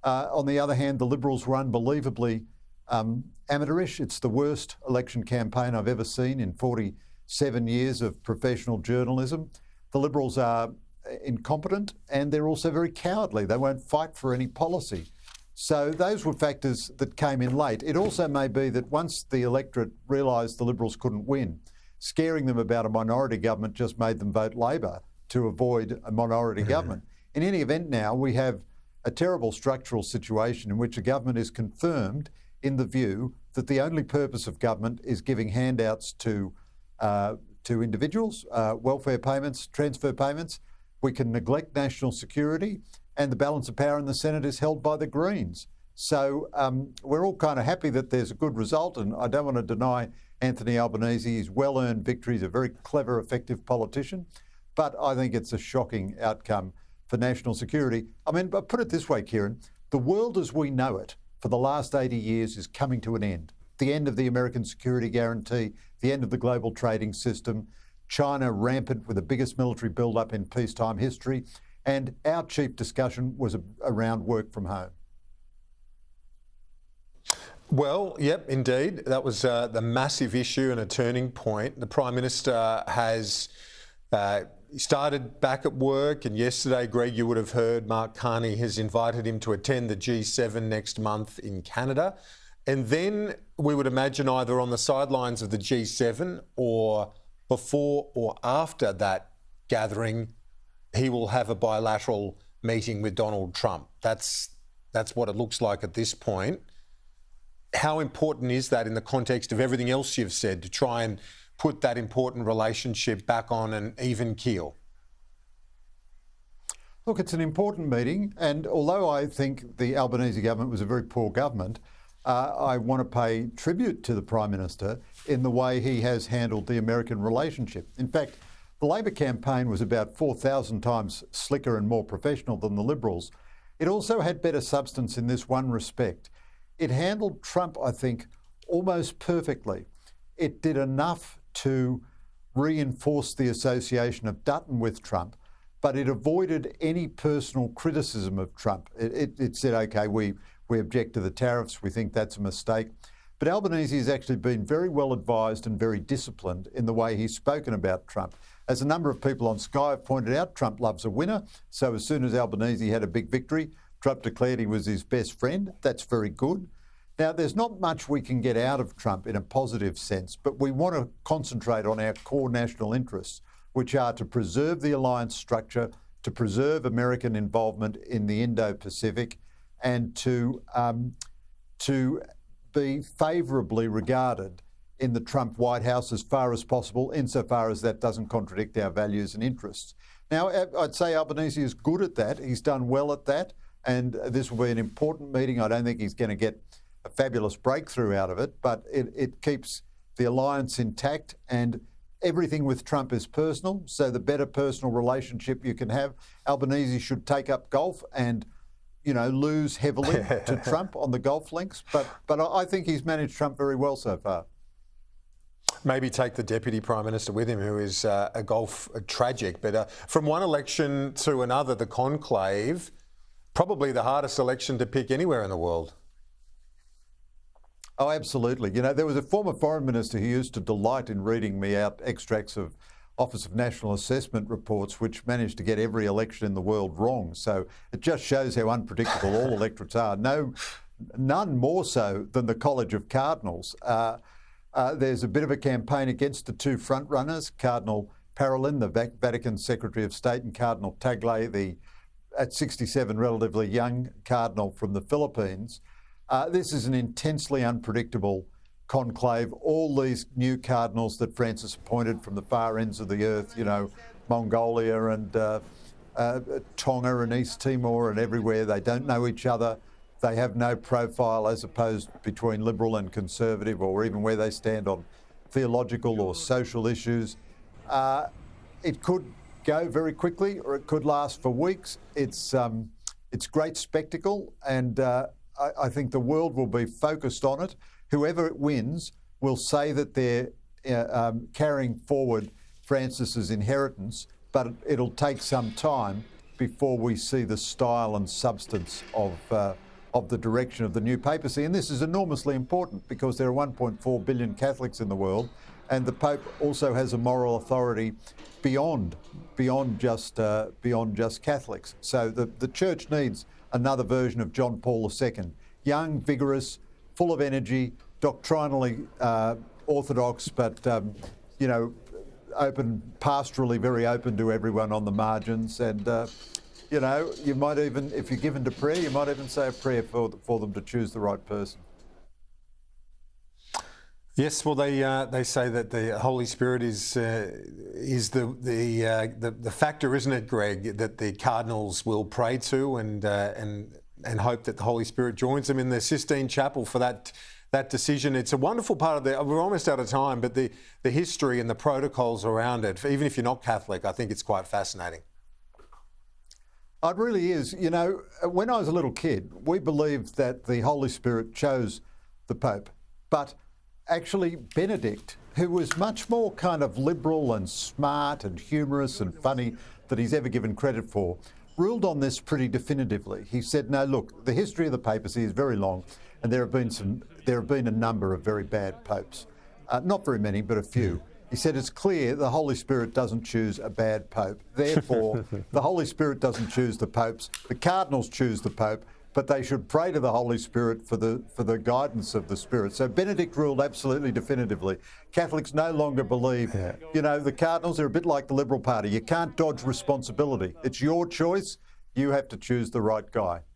On the other hand, the Liberals were unbelievably amateurish. It's the worst election campaign I've ever seen in 47 years of professional journalism. The Liberals are incompetent and they're also very cowardly. They won't fight for any policy. So those were factors that came in late. It also may be that once the electorate realised the Liberals couldn't win, scaring them about a minority government just made them vote Labor to avoid a minority government. In any event now, we have a terrible structural situation in which a government is confirmed in the view that the only purpose of government is giving handouts to individuals, welfare payments, transfer payments. We can neglect national security, and the balance of power in the Senate is held by the Greens. So we're all kind of happy that there's a good result, and I don't want to deny Anthony Albanese. He's well-earned victory. He's a very clever, effective politician, but I think it's a shocking outcome for national security. I mean, but put it this way, Kieran, the world as we know it for the last 80 years is coming to an end. The end of the American security guarantee, the end of the global trading system, China rampant with the biggest military build-up in peacetime history, and our chief discussion was around work from home. Well, yep, indeed. That was the massive issue and a turning point. The Prime Minister has started back at work, and yesterday, Greg, you would have heard Mark Carney has invited him to attend the G7 next month in Canada. And then we would imagine either on the sidelines of the G7 or before or after that gathering, he will have a bilateral meeting with Donald Trump. That's what it looks like at this point. How important is that in the context of everything else you've said to try and put that important relationship back on an even keel? Look, it's an important meeting, and although I think the Albanese government was a very poor government, I want to pay tribute to the Prime Minister in the way he has handled the American relationship. In fact, the Labor campaign was about 4,000 times slicker and more professional than the Liberals. It also had better substance in this one respect. It handled Trump, I think, almost perfectly. It did enough to reinforce the association of Dutton with Trump, but it avoided any personal criticism of Trump. It said, OK, we object to the tariffs, we think that's a mistake. But Albanese has actually been very well advised and very disciplined in the way he's spoken about Trump. As a number of people on Sky have pointed out, Trump loves a winner. So as soon as Albanese had a big victory, Trump declared he was his best friend. That's very good. Now, there's not much we can get out of Trump in a positive sense, but we want to concentrate on our core national interests, which are to preserve the alliance structure, to preserve American involvement in the Indo-Pacific, and to be favourably regarded in the Trump White House as far as possible, insofar as that doesn't contradict our values and interests. Now, I'd say Albanese is good at that. He's done well at that, and this will be an important meeting. I don't think he's going to get a fabulous breakthrough out of it, but it keeps the alliance intact, and everything with Trump is personal, so the better personal relationship you can have. Albanese should take up golf and, you know, lose heavily to Trump on the golf links, but I think he's managed Trump very well so far. Maybe take the Deputy Prime Minister with him, who is a golf tragic. But from one election to another, the conclave, probably the hardest election to pick anywhere in the world. Oh, absolutely. You know, there was a former foreign minister who used to delight in reading me out extracts of Office of National Assessment reports, which managed to get every election in the world wrong. So it just shows how unpredictable all electorates are. None more so than the College of Cardinals. There's a bit of a campaign against the two front runners, Cardinal Parolin, the Vatican Secretary of State, and Cardinal Tagle, the at 67 relatively young cardinal from the Philippines. This is an intensely unpredictable conclave. All these new cardinals that Francis appointed from the far ends of the earth, you know, Mongolia and Tonga and East Timor and everywhere, they don't know each other. They have no profile as opposed between liberal and conservative, or even where they stand on theological or social issues. It could go very quickly, or it could last for weeks. It's great spectacle, and I think the world will be focused on it. Whoever it wins will say that they're carrying forward Francis's inheritance, but it'll take some time before we see the style and substance of of the direction of the new papacy. And this is enormously important because there are 1.4 billion Catholics in the world, and the Pope also has a moral authority beyond just Catholics. So the Church needs another version of John Paul II, young, vigorous, full of energy, doctrinally orthodox, but open, pastorally very open to everyone on the margins, and you might even, if you're given to prayer, you might even say a prayer for them to choose the right person. Yes, well, they say that the Holy Spirit is the factor, isn't it, Greg, that the Cardinals will pray to and hope that the Holy Spirit joins them in the Sistine Chapel for that decision. It's a wonderful part of we're almost out of time, but the history and the protocols around it, even if you're not Catholic, I think it's quite fascinating. It really is. When I was a little kid, we believed that the Holy Spirit chose the Pope, but actually Benedict, who was much more kind of liberal and smart and humorous and funny than he's ever given credit for, ruled on this pretty definitively. He said, no, look, the history of the papacy is very long, and there have been a number of very bad popes. Not very many, but a few. He said it's clear the Holy Spirit doesn't choose a bad pope. Therefore, the Holy Spirit doesn't choose the popes. The cardinals choose the pope, but they should pray to the Holy Spirit for the guidance of the Spirit. So Benedict ruled absolutely definitively. Catholics no longer believe, the cardinals are a bit like the Liberal Party. You can't dodge responsibility. It's your choice. You have to choose the right guy.